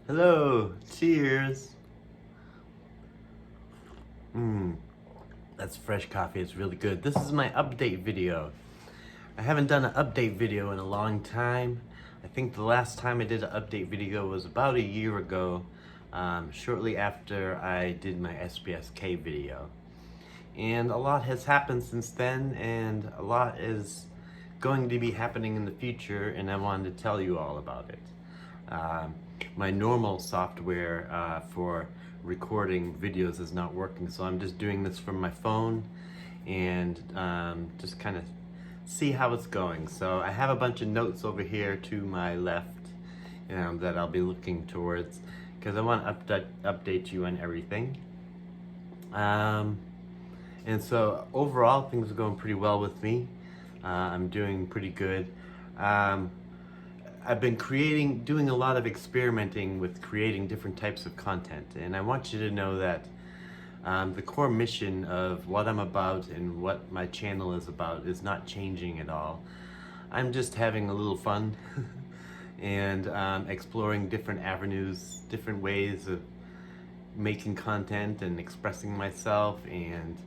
Hello, cheers. That's fresh coffee. It's really good. This is my update video. I haven't done an update video in a long time. I think the last time I did an update video was about a year ago, shortly after I did my SBSK video. And a lot has happened since then, and a lot is going to be happening in the future, and I wanted to tell you all about it. My normal software for recording videos is not working, so I'm just doing this from my phone and just kind of see how it's going. So I have a bunch of notes over here to my left that I'll be looking towards because I want to update you on everything. And so overall, things are going pretty well with me. I'm doing pretty good. I've been doing a lot of experimenting with creating different types of content, and I want you to know that the core mission of what I'm about and what my channel is about is not changing at all. I'm just having a little fun and exploring different avenues, different ways of making content and expressing myself, and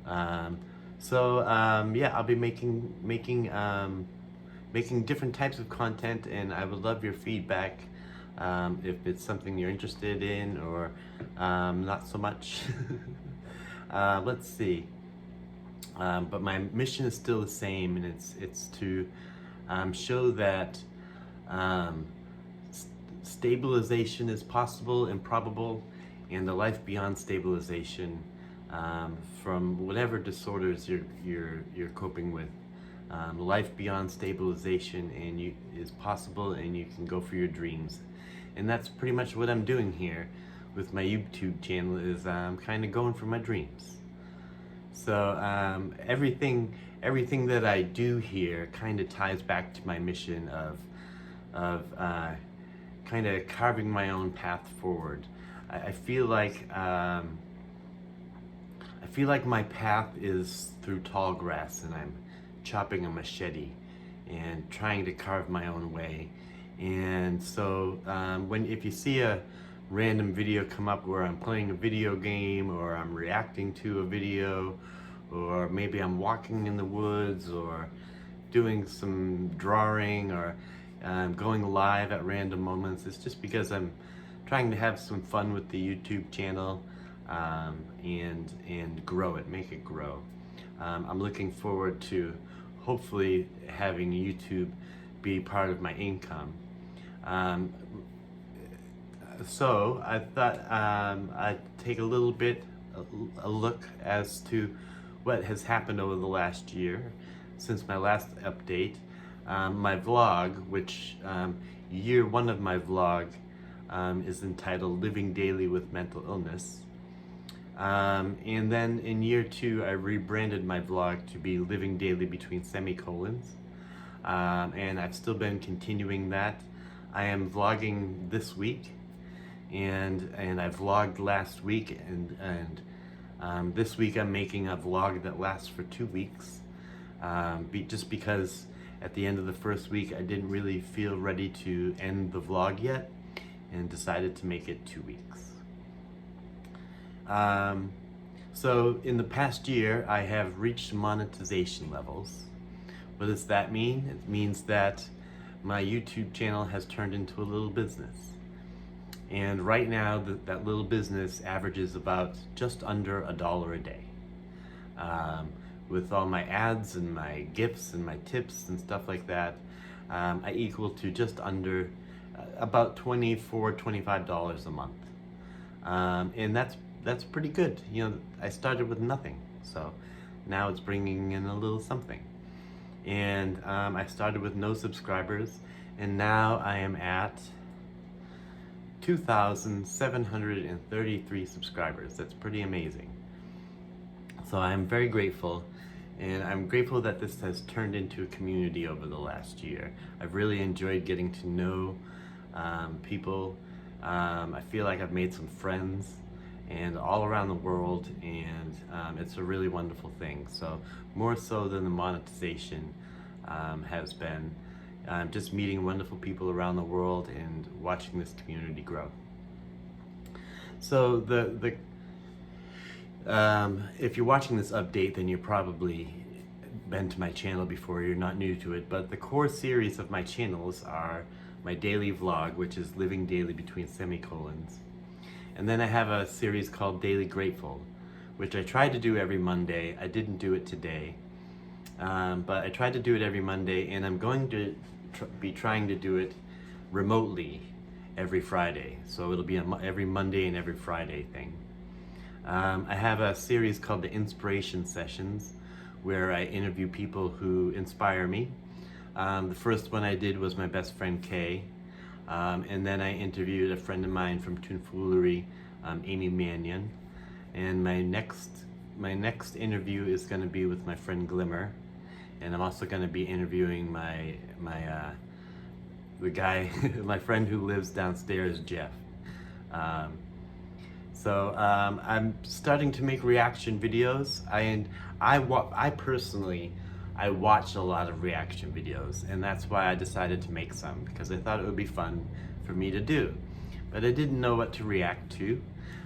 yeah, I'll be making different types of content, and I would love your feedback if it's something you're interested in or not so much. Let's see. But my mission is still the same, and it's to show that stabilization is possible and probable, and the life beyond stabilization from whatever disorders you're coping with. Life beyond stabilization is possible, and you can go for your dreams. And that's pretty much what I'm doing here with my YouTube channel, is I'm kind of going for my dreams. So everything that I do here kind of ties back to my mission of kind of carving my own path forward. I feel like my path is through tall grass, and I'm chopping a machete and trying to carve my own way. And so if you see a random video come up where I'm playing a video game, or I'm reacting to a video, or maybe I'm walking in the woods, or doing some drawing, or going live at random moments, it's just because I'm trying to have some fun with the YouTube channel and grow it, make it grow. I'm looking forward to hopefully having YouTube be part of my income. So I thought I'd take a little bit a look as to what has happened over the last year since my last update. My vlog, which year one of my vlog is entitled Living Daily with Mental Illness. And then in year two, I rebranded my vlog to be Living Daily Between Semicolons. And I've still been continuing that. I am vlogging this week, and I vlogged last week, and this week I'm making a vlog that lasts for 2 weeks. Just because at the end of the first week, I didn't really feel ready to end the vlog yet, and decided to make it 2 weeks. So in the past year, I have reached monetization levels. What does that mean? It means that my YouTube channel has turned into a little business. And right now, that little business averages about just under $1 a day. With all my ads and my gifts and my tips and stuff like that, I equal to just under about $24, $25 a month. And that's pretty good. You know, I started with nothing, so now it's bringing in a little something. And I started with no subscribers, and now I am at 2,733 subscribers. That's pretty amazing. So I'm very grateful, and I'm grateful that this has turned into a community over the last year. I've really enjoyed getting to know people. I feel like I've made some friends, and all around the world, and it's a really wonderful thing. So more so than the monetization has been, just meeting wonderful people around the world and watching this community grow. So if you're watching this update, then you're probably been to my channel before, you're not new to it, but the core series of my channels are my daily vlog, which is living daily between semicolons. And then I have a series called Daily Grateful, which I tried to do every Monday. I didn't do it today, but I tried to do it every Monday, and I'm going to be trying to do it remotely every Friday. So it'll be every Monday and every Friday thing. I have a series called the Inspiration Sessions, where I interview people who inspire me. The first one I did was my best friend Kay, and then I interviewed a friend of mine from Toonfoolery, Amy Mannion, and my next interview is going to be with my friend Glimmer, and I'm also going to be interviewing the guy, my friend who lives downstairs, Jeff. So I'm starting to make reaction videos. I personally watch a lot of reaction videos, and that's why I decided to make some, because I thought it would be fun for me to do. But I didn't know what to react to.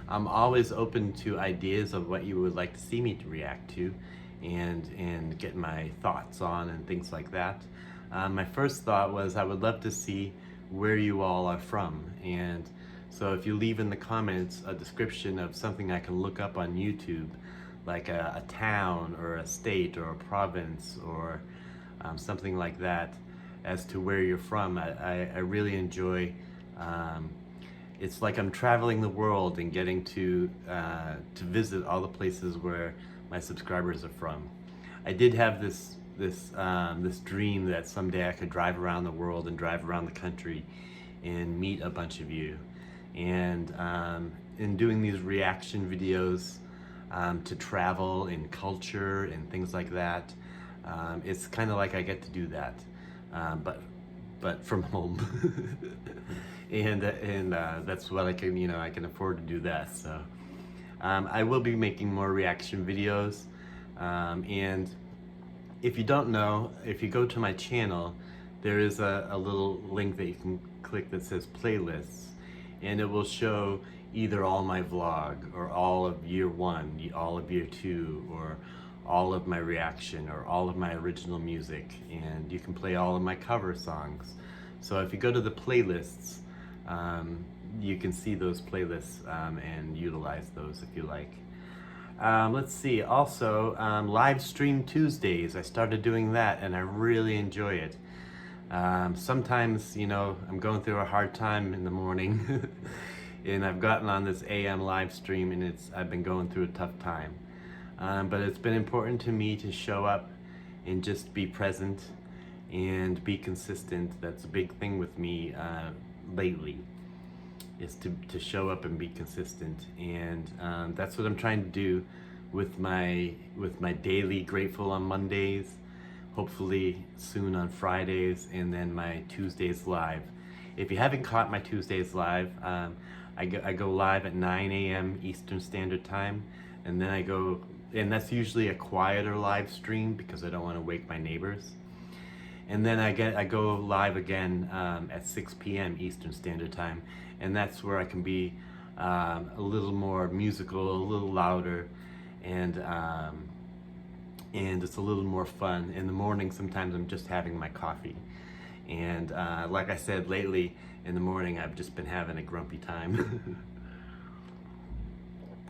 I'm always open to ideas of what you would like to see me to react to and get my thoughts on and things like that. My first thought was I would love to see where you all are from, and so if you leave in the comments a description of something I can look up on YouTube, like a town or a state or a province or something like that, as to where you're from, I really enjoy. It's like I'm traveling the world and getting to visit all the places where my subscribers are from. I did have this dream that someday I could drive around the world and drive around the country and meet a bunch of you. And in doing these reaction videos to travel and culture and things like that, it's kind of like I get to do that, but from home. and that's what I can, I can afford to do that. So I will be making more reaction videos, and if you don't know, if you go to my channel, there is a little link that you can click that says playlists, and it will show either all my vlog, or all of year 1, all of year 2, or all of my reaction, or all of my original music, and you can play all of my cover songs. So if you go to the playlists, you can see those playlists and utilize those if you like. Let's see, also live stream Tuesdays. I started doing that and I really enjoy it. Sometimes, I'm going through a hard time in the morning and I've gotten on this AM live stream and I've been going through a tough time. But it's been important to me to show up and just be present and be consistent. That's a big thing with me lately, is to show up and be consistent. And that's what I'm trying to do with my daily Grateful on Mondays, hopefully soon on Fridays, and then my Tuesdays live. If you haven't caught my Tuesdays live, I go live at 9 a.m. Eastern Standard Time, and then I go, and that's usually a quieter live stream because I don't want to wake my neighbors. And then I go live again at 6 p.m. Eastern Standard Time, and that's where I can be a little more musical, a little louder, and it's a little more fun. In the morning, sometimes I'm just having my coffee. And like I said, lately in the morning, I've just been having a grumpy time.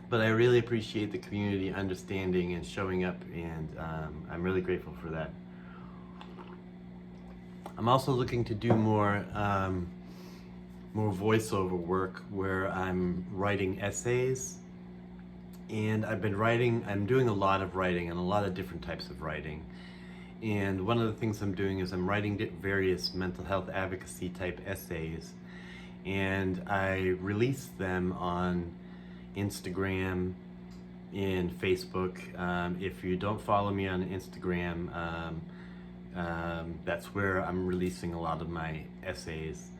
But I really appreciate the community understanding and showing up, and I'm really grateful for that. I'm also looking to do more voiceover work where I'm writing essays. And I'm doing a lot of writing and a lot of different types of writing. And one of the things I'm doing is I'm writing various mental health advocacy type essays, and I release them on Instagram and Facebook. If you don't follow me on Instagram, that's where I'm releasing a lot of my essays.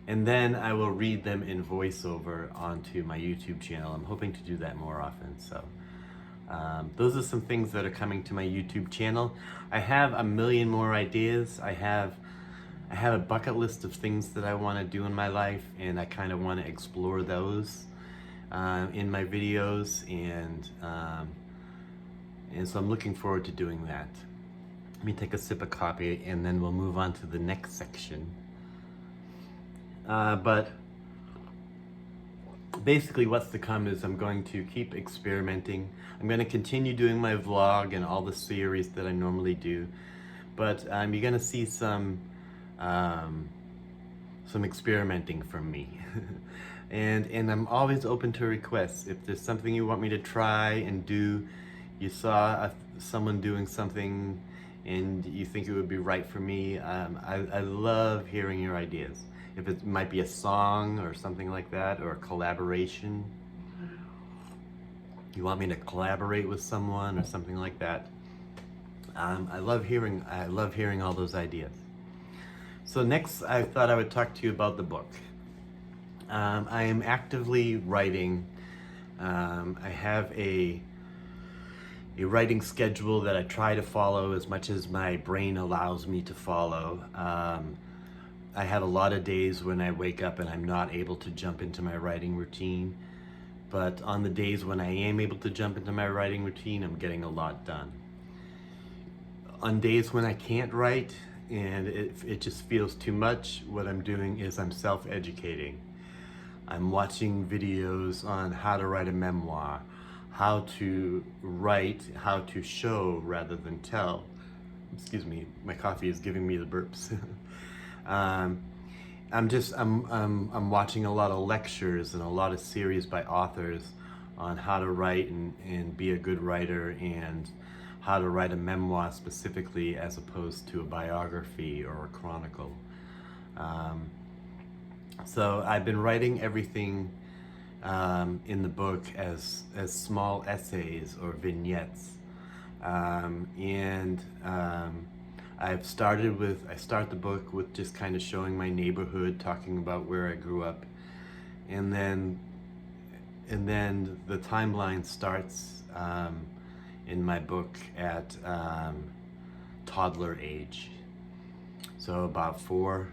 And then I will read them in voiceover onto my YouTube channel. I'm hoping to do that more often. So Those are some things that are coming to my YouTube channel. I have a million more ideas. I have a bucket list of things that I want to do in my life, and I kind of want to explore those in my videos, and so I'm looking forward to doing that. Let me take a sip of coffee, and then we'll move on to the next section. But basically what's to come is I'm going to keep experimenting. I'm going to continue doing my vlog and all the series that I normally do, but you're going to see some experimenting from me. and I'm always open to requests. If there's something you want me to try and do, you saw someone doing something and you think it would be right for me, I love hearing your ideas. If it might be a song or something like that, or a collaboration, you want me to collaborate with someone or something like that, I love hearing all those ideas. So next, I thought I would talk to you about the book. I am actively writing. I have a writing schedule that I try to follow as much as my brain allows me to follow. I have a lot of days when I wake up and I'm not able to jump into my writing routine, but on the days when I am able to jump into my writing routine, I'm getting a lot done. On days when I can't write and it just feels too much, what I'm doing is I'm self-educating. I'm watching videos on how to write a memoir, how to write, how to show rather than tell. Excuse me, my coffee is giving me the burps. I'm watching a lot of lectures and a lot of series by authors on how to write and be a good writer, and how to write a memoir specifically as opposed to a biography or a chronicle. So I've been writing everything in the book as small essays or vignettes, I start the book with just kind of showing my neighborhood, talking about where I grew up, and then the timeline starts in my book at toddler age, so about 4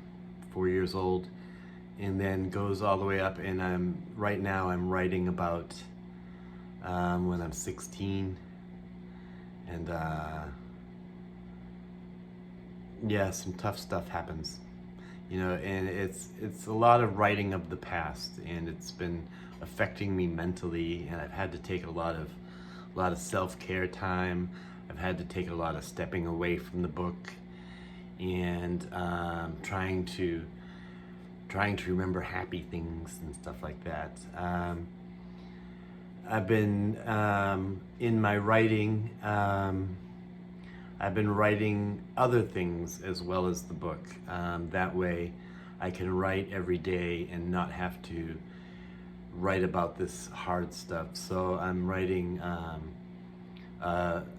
years old, and then goes all the way up. And right now I'm writing about when I'm 16, and yeah, some tough stuff happens, and it's a lot of writing of the past, and it's been affecting me mentally, and I've had to take a lot of self-care time. I've had to take a lot of stepping away from the book, and trying to remember happy things and stuff like that. I've been in my writing, I've been writing other things as well as the book. That way I can write every day and not have to write about this hard stuff. So I'm writing a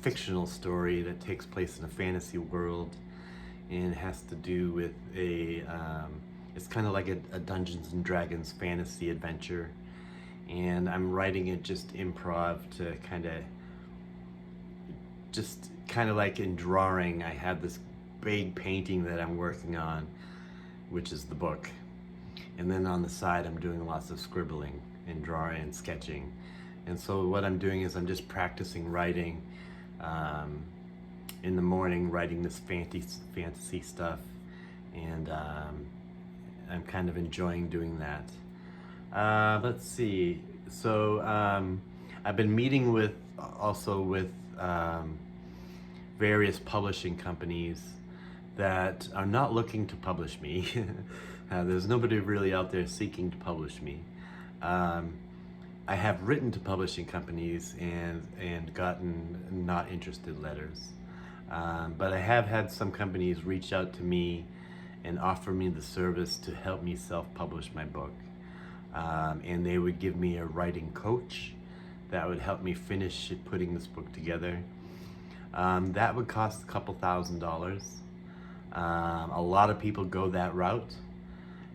fictional story that takes place in a fantasy world, and has to do with it's kind of like a Dungeons and Dragons fantasy adventure. And I'm writing it just improv, to kind of like in drawing. I have this big painting that I'm working on, which is the book. And then on the side, I'm doing lots of scribbling and drawing and sketching. And so what I'm doing is I'm just practicing writing in the morning, writing this fantasy stuff. And I'm kind of enjoying doing that. Let's see. So I've been meeting also with various publishing companies that are not looking to publish me. There's nobody really out there seeking to publish me. I have written to publishing companies and gotten not interested letters. But I have had some companies reach out to me and offer me the service to help me self-publish my book. And they would give me a writing coach that would help me finish putting this book together. That would cost a couple $1,000s. A lot of people go that route,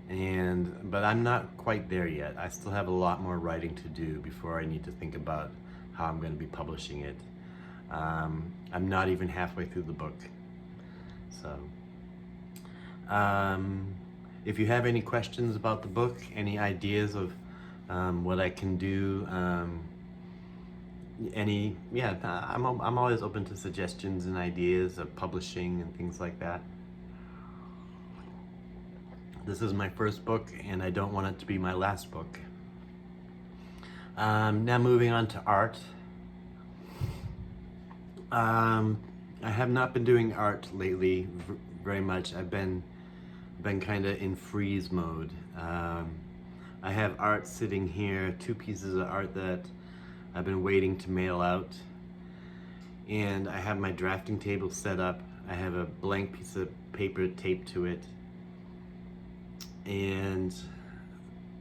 But I'm not quite there yet. I still have a lot more writing to do before I need to think about how I'm going to be publishing it. I'm not even halfway through the book. So, if you have any questions about the book, any ideas of what I can do, I'm always open to suggestions and ideas of publishing and things like that. This is my first book, and I don't want it to be my last book. Now moving on to art. I have not been doing art lately very much. I've been kind of in freeze mode. I have art sitting here, 2 pieces of art that I've been waiting to mail out. And I have my drafting table set up. I have a blank piece of paper taped to it. And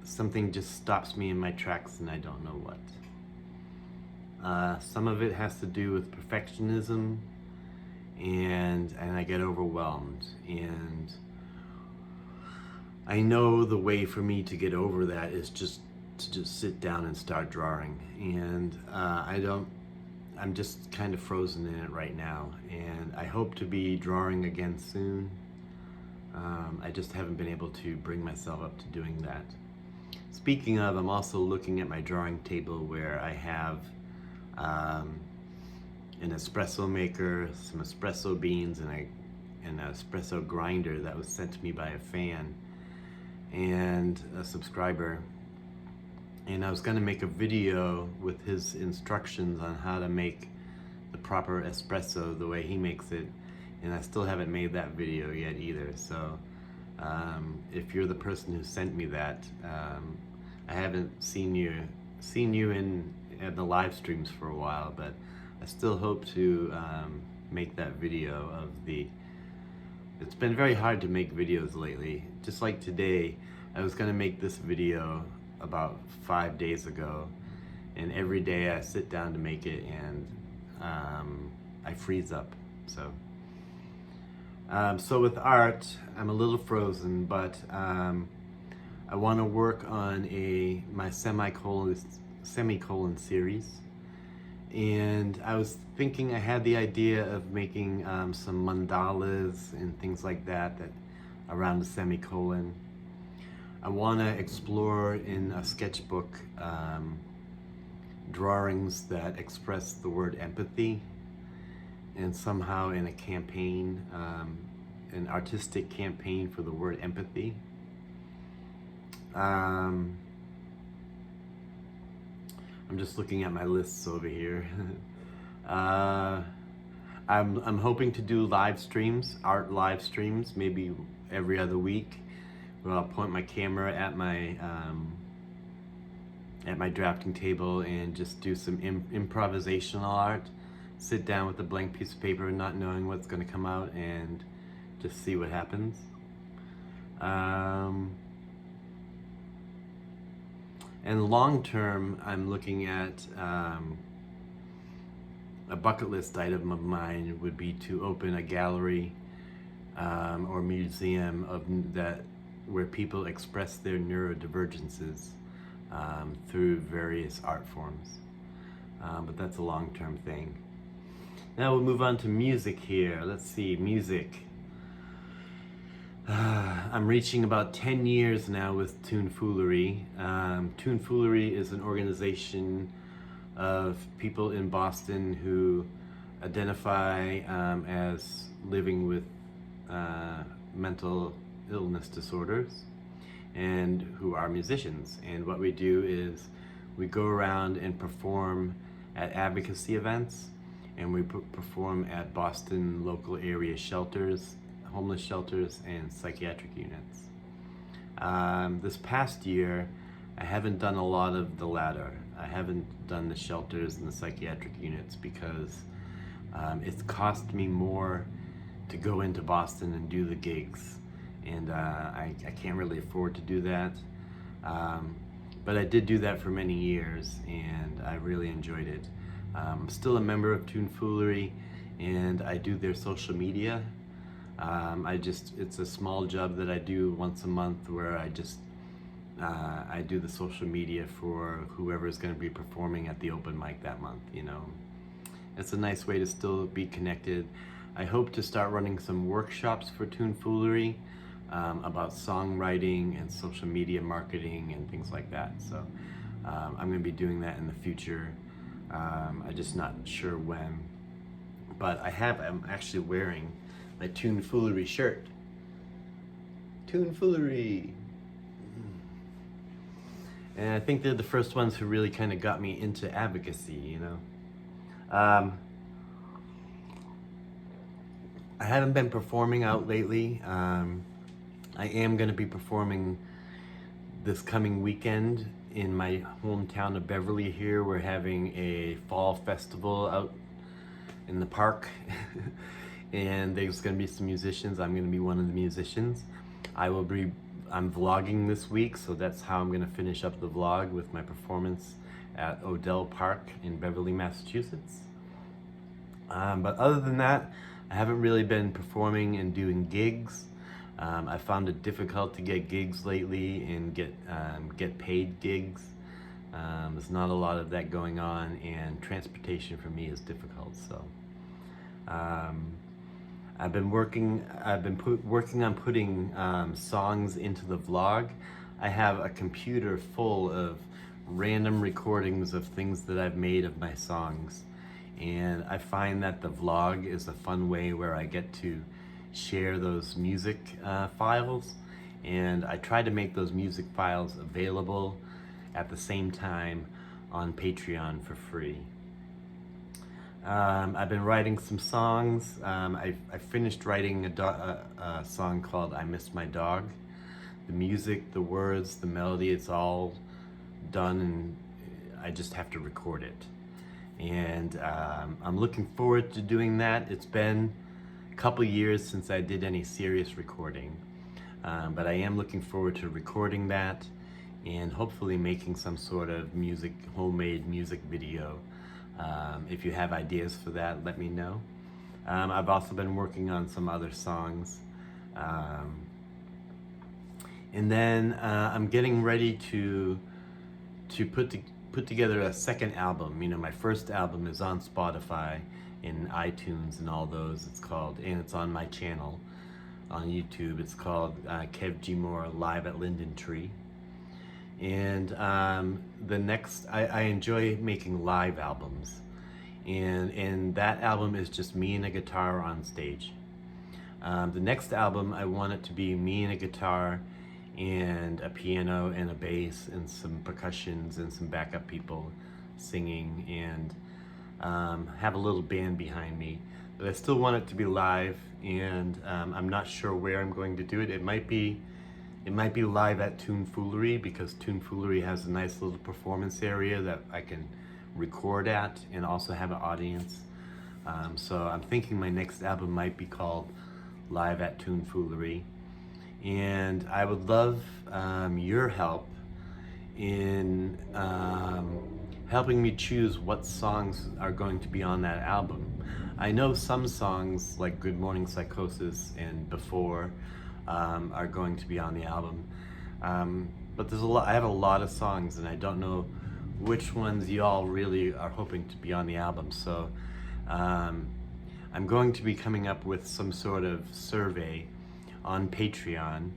something just stops me in my tracks and I don't know what. Some of it has to do with perfectionism, and I get overwhelmed, and I know the way for me to get over that is just to sit down and start drawing, and I'm just kind of frozen in it right now, and I hope to be drawing again soon. I just haven't been able to bring myself up to doing that. Speaking of, I'm also looking at my drawing table where I have an espresso maker, some espresso beans, and an espresso grinder that was sent to me by a fan and a subscriber. And I was going to make a video with his instructions on how to make the proper espresso the way he makes it, and I still haven't made that video yet either. So if you're the person who sent me that, I haven't seen you in the live streams for a while, but I still hope to make that video of the. It's been very hard to make videos lately. Just like today, I was gonna make this video about 5 days ago, and every day I sit down to make it and I freeze up. So with art, I'm a little frozen, but I want to work on my Semicolon Series, and I was thinking I had the idea of making some mandalas and things like that around the semicolon. I want to explore in a sketchbook drawings that express the word empathy, and somehow in a campaign, an artistic campaign for the word empathy. I'm just looking at my lists over here. I'm hoping to do live streams, art live streams, maybe every other week, where I'll point my camera at my drafting table and just do some improvisational art. Sit down with a blank piece of paper, not knowing what's going to come out, and just see what happens. And long term, I'm looking at a bucket list item of mine would be to open a gallery or museum where people express their neurodivergences through various art forms. But that's a long-term thing. Now we'll move on to music here. Let's see, music. I'm reaching about 10 years now with Toonfoolery. Toonfoolery is an organization of people in Boston who identify as living with mental illness disorders and who are musicians. And what we do is we go around and perform at advocacy events, and we perform at Boston local area shelters, homeless shelters, and psychiatric units. This past year, I haven't done a lot of the latter. I haven't done the shelters and the psychiatric units because it's cost me more to go into Boston and do the gigs, and I can't really afford to do that. But I did do that for many years, and I really enjoyed it. I'm still a member of Toonfoolery, and I do their social media. It's a small job that I do once a month where I do the social media for whoever is going to be performing at the open mic that month, you know. It's a nice way to still be connected. I hope to start running some workshops for Toonfoolery about songwriting and social media marketing and things like that. So I'm going to be doing that in the future. I'm just not sure when. But I'm actually wearing my Toonfoolery shirt. Toonfoolery! And I think they're the first ones who really kind of got me into advocacy, you know. I haven't been performing out lately. I am going to be performing this coming weekend in my hometown of Beverly here. We're having a fall festival out in the park and there's going to be some musicians. I'm going to be one of the musicians. I'm vlogging this week, so that's how I'm going to finish up the vlog with my performance at Odell Park in Beverly, Massachusetts. But other than that, I haven't really been performing and doing gigs. I found it difficult to get gigs lately and get paid gigs. There's not a lot of that going on, and transportation for me is difficult. So I've been working on putting songs into the vlog. I have a computer full of random recordings of things that I've made of my songs. And I find that the vlog is a fun way where I get to share those music files. And I try to make those music files available at the same time on Patreon for free. I've been writing some songs. I finished writing a song called I Miss My Dog. The music, the words, the melody, it's all done, and I just have to record it. And I'm looking forward to doing that. It's been a couple years since I did any serious recording, but I am looking forward to recording that and hopefully making some sort of homemade music video. If you have ideas for that, let me know. I've also been working on some other songs. And then I'm getting ready to put together a second album. You know, my first album is on Spotify and iTunes and all those. It's on my channel on YouTube. It's called KevGMor Live at Linden Tree. And I enjoy making live albums. And that album is just me and a guitar on stage. The next album, I want it to be me and a guitar and a piano and a bass and some percussions and some backup people singing, and have a little band behind me. But I still want it to be live, and I'm not sure where I'm going to do it. It might be live at Toonfoolery, because Toonfoolery has a nice little performance area that I can record at and also have an audience. So I'm thinking my next album might be called Live at Toonfoolery. And I would love your help in helping me choose what songs are going to be on that album. I know some songs like Good Morning Psychosis and Before are going to be on the album, but I have a lot of songs, and I don't know which ones y'all really are hoping to be on the album. So I'm going to be coming up with some sort of survey on Patreon,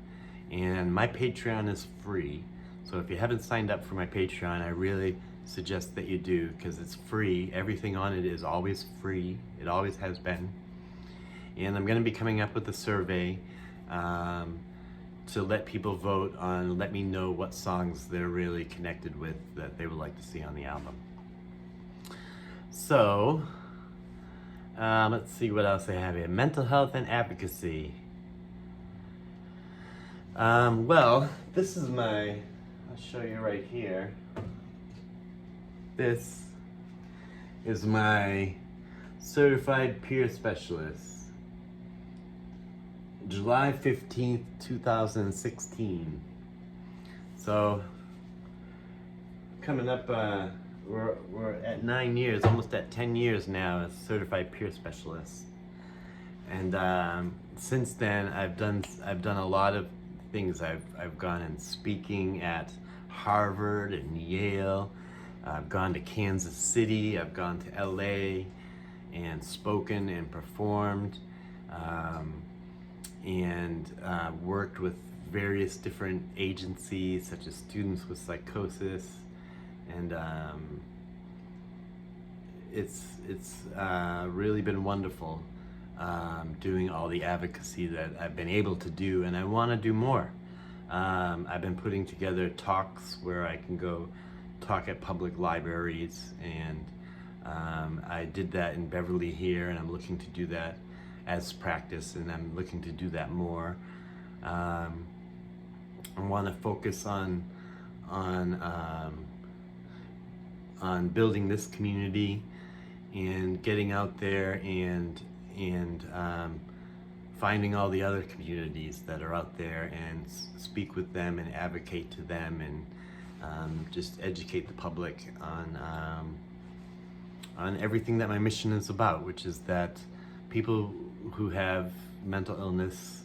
and my Patreon is free. So if you haven't signed up for my Patreon, I really suggest that you do, because it's free. Everything on it is always free. It always has been. And I'm going to be coming up with a survey to let people vote on, let me know what songs they're really connected with that they would like to see on the album. So, let's see what else I have here. Mental health and advocacy. Well, this is I'll show you right here. This is my certified peer specialist. July 15th, 2016. So, coming up, we're at 9 years, almost at 10 years now as certified peer specialist. And since then, I've done a lot of things. I've gone and speaking at Harvard and Yale. I've gone to Kansas City. I've gone to LA and spoken and performed, and worked with various different agencies such as Students with Psychosis, and it's really been wonderful doing all the advocacy that I've been able to do, and I want to do more. I've been putting together talks where I can go talk at public libraries, and I did that in Beverly here, and I'm looking to do that as practice, and I'm looking to do that more. I want to focus on building this community and getting out there and finding all the other communities that are out there and speak with them and advocate to them, and just educate the public on everything that my mission is about, which is that people who have mental illness,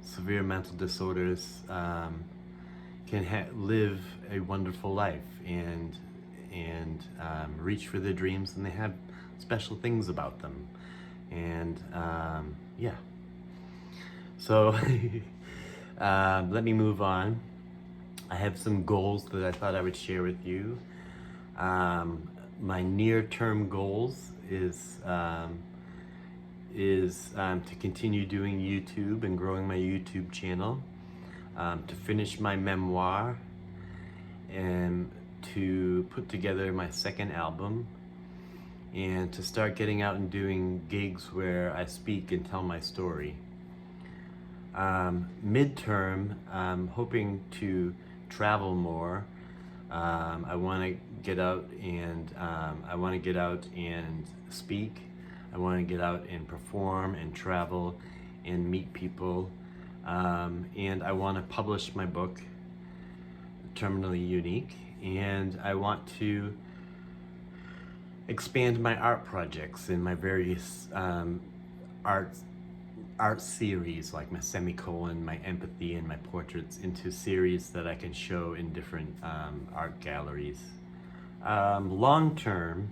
severe mental disorders, can live a wonderful life and reach for their dreams, and they have special things about them. And yeah, so let me move on. I have some goals that I thought I would share with you. My near-term goals is to continue doing YouTube and growing my YouTube channel, to finish my memoir, and to put together my second album, and to start getting out and doing gigs where I speak and tell my story. Midterm, I'm hoping to travel more. I want to get out and speak. I want to get out and perform and travel and meet people. And I want to publish my book, Terminally Unique, and I want to expand my art projects in my various art series, like my Semicolon, my Empathy, and my Portraits, into series that I can show in different art galleries. Long term,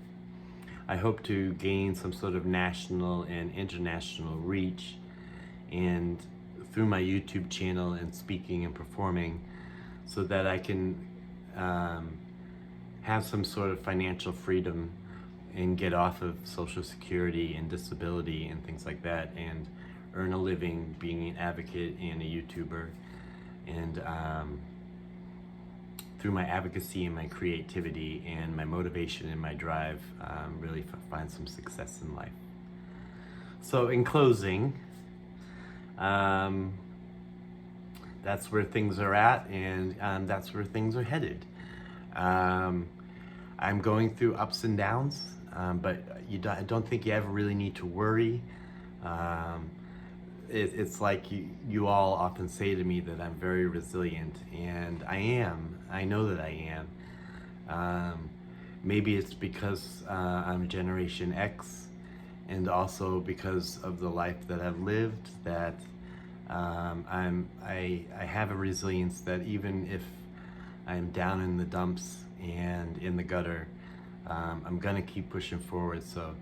I hope to gain some sort of national and international reach, and through my YouTube channel and speaking and performing, so that I can have some sort of financial freedom and get off of Social Security and disability and things like that, and earn a living being an advocate and a YouTuber, and through my advocacy and my creativity and my motivation and my drive, really find some success in life. So in closing, that's where things are at, and that's where things are headed. I'm going through ups and downs, but I don't think you ever really need to worry. It's like you all often say to me that I'm very resilient, and I am. I know that I am. Maybe it's because I'm Generation X, and also because of the life that I've lived, that I have a resilience that even if I'm down in the dumps and in the gutter, I'm gonna keep pushing forward. So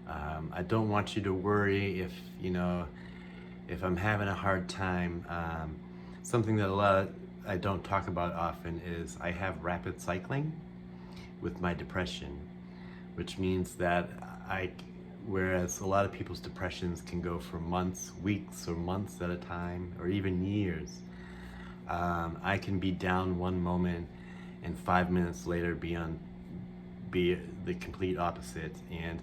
I don't want you to worry if I'm having a hard time. Something that I don't talk about often is I have rapid cycling with my depression, which means that whereas a lot of people's depressions can go for months, weeks, or months at a time, or even years, I can be down one moment and 5 minutes later be the complete opposite. And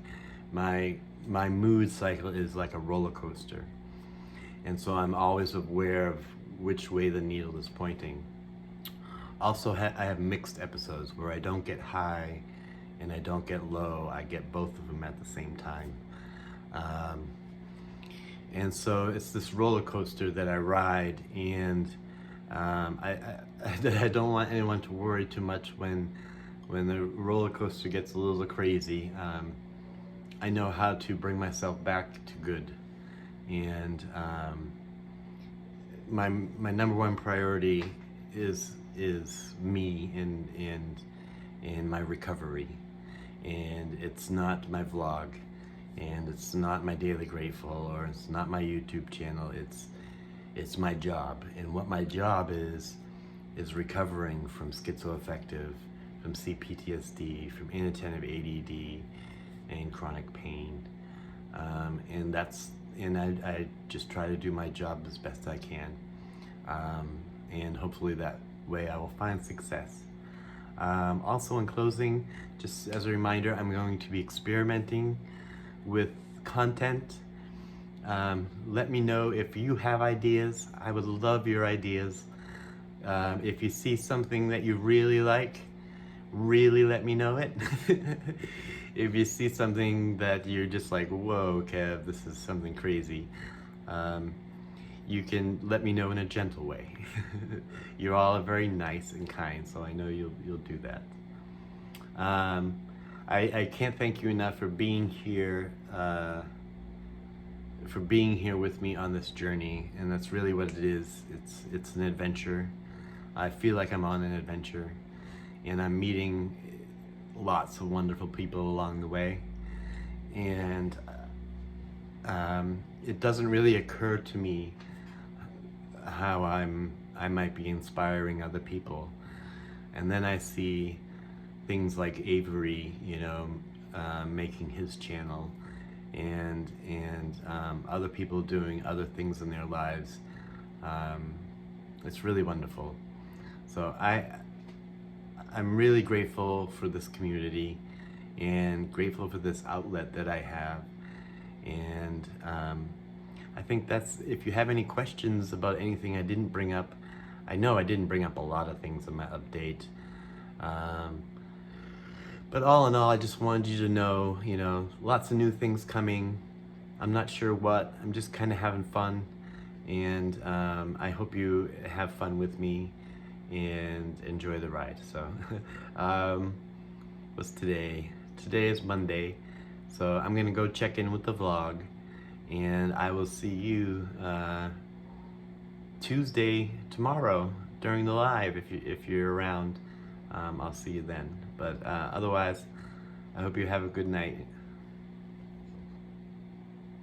my mood cycle is like a roller coaster. And so I'm always aware of which way the needle is pointing. Also, I have mixed episodes where I don't get high and I don't get low. I get both of them at the same time. And so it's this roller coaster that I ride, and I don't want anyone to worry too much when the roller coaster gets a little crazy. I know how to bring myself back to good, and my number one priority is me and my recovery, and it's not my vlog, and it's not my Daily Grateful, or it's not my YouTube channel. It's my job, and what my job is recovering from schizoaffective, from cPTSD, from inattentive ADD, and chronic pain. And I just try to do my job as best I can, and hopefully that way I will find success. Also, in closing, just as a reminder, I'm going to be experimenting with content. Let me know if you have ideas. I would love your ideas. If you see something that you really like, really let me know it. If you see something that you're just like, whoa, Kev, this is something crazy, you can let me know in a gentle way. You all are very nice and kind, so I know you'll do that. I can't thank you enough for being here, with me on this journey, and that's really what it is. It's an adventure. I feel like I'm on an adventure, and I'm meeting lots of wonderful people along the way, and it doesn't really occur to me how I might be inspiring other people, and then I see things like Avery, making his channel, and other people doing other things in their lives. It's really wonderful. So I'm really grateful for this community, and grateful for this outlet that I have. And I think if you have any questions about anything I didn't bring up, I know I didn't bring up a lot of things in my update. But all in all, I just wanted you to know, lots of new things coming. I'm not sure what, I'm just kind of having fun. And I hope you have fun with me and enjoy the ride. So, what's today? Today is Monday, so I'm gonna go check in with the vlog, and I will see you Tuesday, tomorrow, during the live. If you're around, I'll see you then. But otherwise, I hope you have a good night.